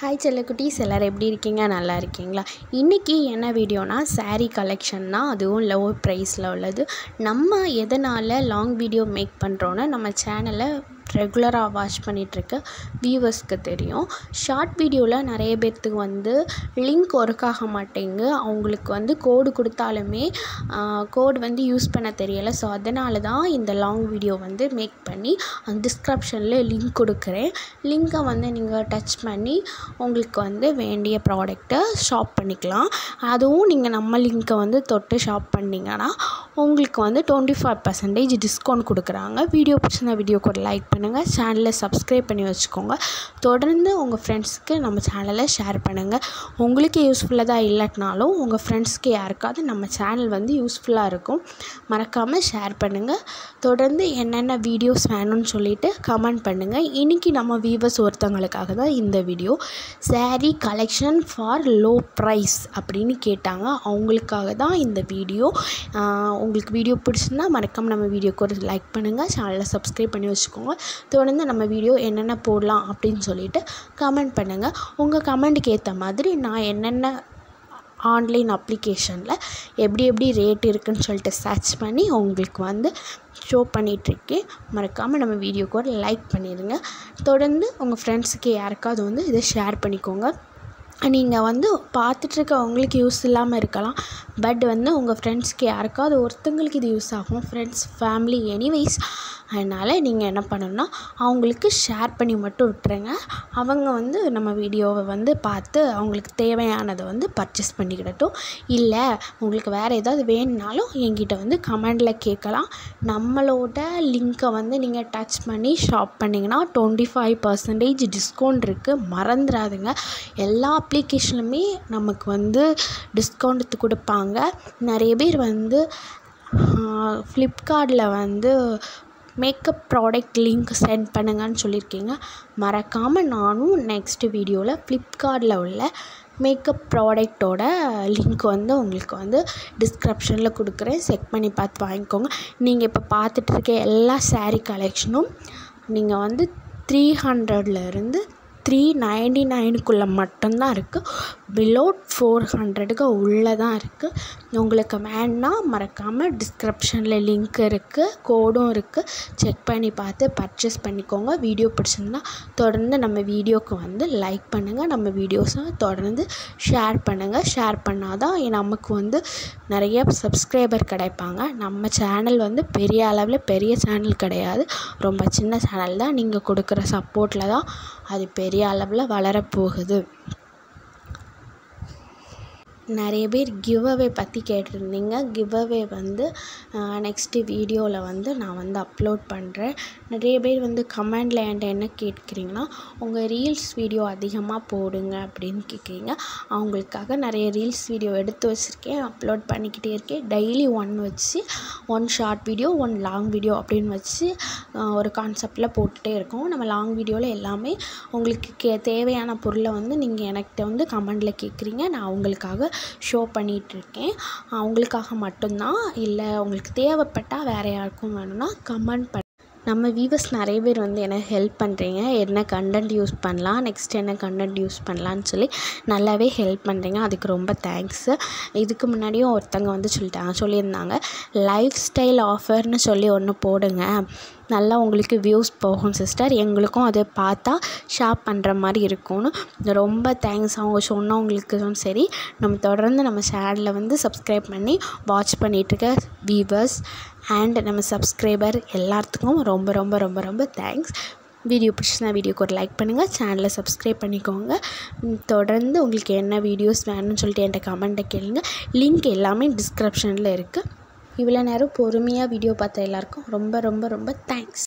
Hi செல்லக்குட்டீஸ், எல்லோரும் எப்படி இருக்கீங்க? நல்லா இருக்கீங்களா? இன்றைக்கி என்ன வீடியோனா saree கலெக்ஷன் தான், அதுவும் லோ ப்ரைஸில் உள்ளது. நம்ம எதனால் லாங் வீடியோ மேக் பண்ணுறோன்னு நம்ம சேனலை ரெகுலராக வாட்ச் பண்ணிகிட்ருக்க வியூவர்ஸ்க்கு தெரியும். ஷார்ட் வீடியோவில் நிறைய பேர்த்துக்கு லிங்க் ஒர்க் ஆக மாட்டேங்கு. அவங்களுக்கு கோடு கொடுத்தாலுமே கோடு யூஸ் பண்ண தெரியலை. ஸோ அதனால தான் இந்த லாங் வீடியோ மேக் பண்ணி அந்த டிஸ்கிரிப்ஷனில் லிங்க் கொடுக்குறேன். லிங்க்கை நீங்கள் டச் பண்ணி உங்களுக்கு வேண்டிய ப்ராடக்டை ஷாப் பண்ணிக்கலாம். அதுவும் நீங்கள் நம்ம லிங்க்கை தொட்டு ஷாப் பண்ணிங்கன்னா உங்களுக்கு 25% டிஸ்கவுண்ட் கொடுக்குறாங்க. வீடியோ பிடிச்சிருந்த வீடியோக்கு ஒரு லைக் பண்ணுங்கள், சேனலை சப்ஸ்கிரைப் பண்ணி வச்சுக்கோங்க. தொடர்ந்து உங்கள் ஃப்ரெண்ட்ஸுக்கு நம்ம சேனலை ஷேர் பண்ணுங்கள். உங்களுக்கு யூஸ்ஃபுல்லாக இல்லாட்டினாலும் உங்கள் ஃப்ரெண்ட்ஸ்க்கு யாருக்காவது நம்ம சேனல் யூஸ்ஃபுல்லாக இருக்கும். மறக்காமல் ஷேர் பண்ணுங்கள். தொடர்ந்து என்னென்ன வீடியோஸ் வேணும்னு சொல்லிவிட்டு கமெண்ட் பண்ணுங்கள். இன்றைக்கி நம்ம வியூவர்ஸ் ஒருத்தவங்களுக்காக தான் இந்த வீடியோ. saree collection for low price அப்படின்னு கேட்டாங்க. அவங்களுக்காக தான் இந்த வீடியோ. உங்களுக்கு வீடியோ பிடிச்சிருந்தா மறக்காமல் நம்ம வீடியோக்கு ஒரு லைக் பண்ணுங்கள், சேனலை சப்ஸ்கிரைப் பண்ணி வச்சுக்கோங்க. தொடர்ந்து நம்ம வீடியோ என்னென்ன போடலாம் அப்படின்னு சொல்லிவிட்டு கமெண்ட் பண்ணுங்கள். உங்கள் கமெண்ட்டுக்கு ஏற்ற மாதிரி நான் என்னென்ன ஆன்லைன் அப்ளிகேஷனில் எப்படி ரேட் இருக்குதுன்னு சொல்லிட்டு சர்ச் பண்ணி உங்களுக்கு ஷோ பண்ணிகிட்ருக்கேன். மறக்காமல் நம்ம வீடியோக்கு ஒரு லைக் பண்ணிடுங்க. தொடர்ந்து உங்கள் ஃப்ரெண்ட்ஸுக்கு யாருக்காவது இதை ஷேர் பண்ணிக்கோங்க. நீங்கள் பார்த்துட்ருக்கவங்களுக்கு யூஸ் இல்லாமல் இருக்கலாம், பட் உங்கள் ஃப்ரெண்ட்ஸ்க்கு யாருக்காவது ஒருத்தங்களுக்கு இது யூஸ் ஆகும். Friends, family, anyways. அதனால் நீங்கள் என்ன பண்ணணும்னா அவங்களுக்கு ஷேர் பண்ணி மட்டும் விட்டுருங்க. அவங்க நம்ம வீடியோவை பார்த்து அவங்களுக்கு தேவையானதை பர்ச்சேஸ் பண்ணிக்கிடட்டும். இல்லை உங்களுக்கு வேறு ஏதாவது வேணுனாலும் என்கிட்ட கமெண்டில் கேட்கலாம். நம்மளோட லிங்க்கை நீங்கள் டச் பண்ணி ஷாப் பண்ணிங்கன்னா 25% டிஸ்கவுண்ட் இருக்குது. மறந்துடாதுங்க. எல்லா அப்ளிகேஷனுமே நமக்கு டிஸ்கவுண்ட் கொடுப்பாங்க. நிறைய பேர் ஃப்ளிப்கார்ட்டில் மேக்கப் ப்ராடக்ட் லிங்க் சென்ட் பண்ணுங்கன்னு சொல்லியிருக்கீங்க. மறக்காமல் நானும் நெக்ஸ்ட் வீடியோவில் ஃப்ளிப்கார்ட்டில் உள்ள மேக்கப் ப்ராடக்டோட லிங்க் உங்களுக்கு டிஸ்கிரிப்ஷனில் கொடுக்குறேன். செக் பண்ணி பார்த்து வாங்கிக்கோங்க. நீங்கள் இப்போ பார்த்துட்ருக்க எல்லா saree கலெக்ஷனும் நீங்கள் 300லேருந்து 399க்குள்ளே மட்டும்தான் இருக்குது. பிலோ 400க்கு உள்ளே தான் இருக்குது. உங்களுக்கு வேணுன்னா மறக்காமல் டிஸ்கிரிப்ஷனில் லிங்க் இருக்குது, கோடும் இருக்குது. செக் பண்ணி பார்த்து பர்ச்சேஸ் பண்ணிக்கோங்க. வீடியோ பிடிச்சிருந்தா தொடர்ந்து நம்ம வீடியோவுக்கு லைக் பண்ணுங்கள். நம்ம வீடியோஸை தொடர்ந்து ஷேர் பண்ணுங்கள். ஷேர் பண்ணால் தான் நமக்கு நிறைய சப்ஸ்கிரைபர் கிடைப்பாங்க. நம்ம சேனல் பெரிய அளவில் பெரிய சேனல் கிடையாது, ரொம்ப சின்ன சேனல் தான். நீங்கள் கொடுக்குற சப்போர்ட்டில் தான் அது பெரிய அளவில் வளரப்போகுது. நிறைய பேர் கிவ் அவே பற்றி கேட்டிருந்தீங்க. கிவ் அவே நெக்ஸ்ட்டு வீடியோவில் நான் அப்லோட் பண்ணுறேன். நிறைய பேர் கமெண்டில் என்கிட்ட என்ன கேட்குறீங்கன்னா, உங்கள் ரீல்ஸ் வீடியோ அதிகமாக போடுங்க அப்படின்னு கேட்குறீங்க. அவங்களுக்காக நிறைய ரீல்ஸ் வீடியோ எடுத்து வச்சுருக்கேன், அப்லோட் பண்ணிக்கிட்டே இருக்கேன். Daily one short video, 1 long video அப்படின்னு வச்சு ஒரு கான்செப்டில் போட்டுகிட்டே இருக்கோம். நம்ம லாங் வீடியோவில் எல்லாமே உங்களுக்கு தேவையான பொருளை நீங்கள் எனக்கிட்ட கமெண்டில் கேட்குறீங்க. நான் அவங்களுக்காக ஷோ பண்ணிகிட்ருக்கேன். அவங்களுக்காக மட்டும்தான். இல்லை உங்களுக்கு தேவைப்பட்டால் வேறு யாருக்கும் வேணும்னா கமெண்ட் நம்ம வியூவர்ஸ் நிறைய பேர் எனக்கு ஹெல்ப் பண்ணுறீங்க. என்ன கண்டென்ட் யூஸ் பண்ணலாம், நெக்ஸ்ட் என்ன கண்டென்ட் யூஸ் பண்ணலான்னு சொல்லி நல்லாவே ஹெல்ப் பண்ணுறீங்க. அதுக்கு ரொம்ப தேங்க்ஸு. இதுக்கு முன்னாடியும் ஒருத்தங்க சொல்லியிருந்தாங்க, லைஃப் ஸ்டைல் ஆஃபர்னு சொல்லி ஒன்று போடுங்க, நல்லா உங்களுக்கு வியூஸ் போகும் சிஸ்டர், எங்களுக்கும் அதை பார்த்தா ஷாப் பண்ணுற மாதிரி இருக்கும்னு. ரொம்ப தேங்க்ஸ். அவங்க சொன்னவங்களுக்கும் சரி, நம்ம தொடர்ந்து நம்ம சேனலை சப்ஸ்கிரைப் பண்ணி வாட்ச் பண்ணிகிட்ருக்க வியூவர்ஸ் அண்ட் நம்ம சப்ஸ்கிரைபர் எல்லாத்துக்கும் ரொம்ப ரொம்ப ரொம்ப ரொம்ப தேங்க்ஸ். வீடியோ பிடிச்சிருந்தா வீடியோக்கு ஒரு லைக் பண்ணுங்கள், சேனலை சப்ஸ்கிரைப் பண்ணிக்கோங்க. தொடர்ந்து உங்களுக்கு என்ன வீடியோஸ் வேணும்னு சொல்லிட்டு என்கிட்ட கமெண்ட்டை கேளுங்க. லிங்க் எல்லாமே டிஸ்கிரிப்ஷனில் இருக்குது. இவ்வளோ நேரம் பொறுமையாக வீடியோ பார்த்த எல்லாருக்கும் ரொம்ப ரொம்ப ரொம்ப தேங்க்ஸ்.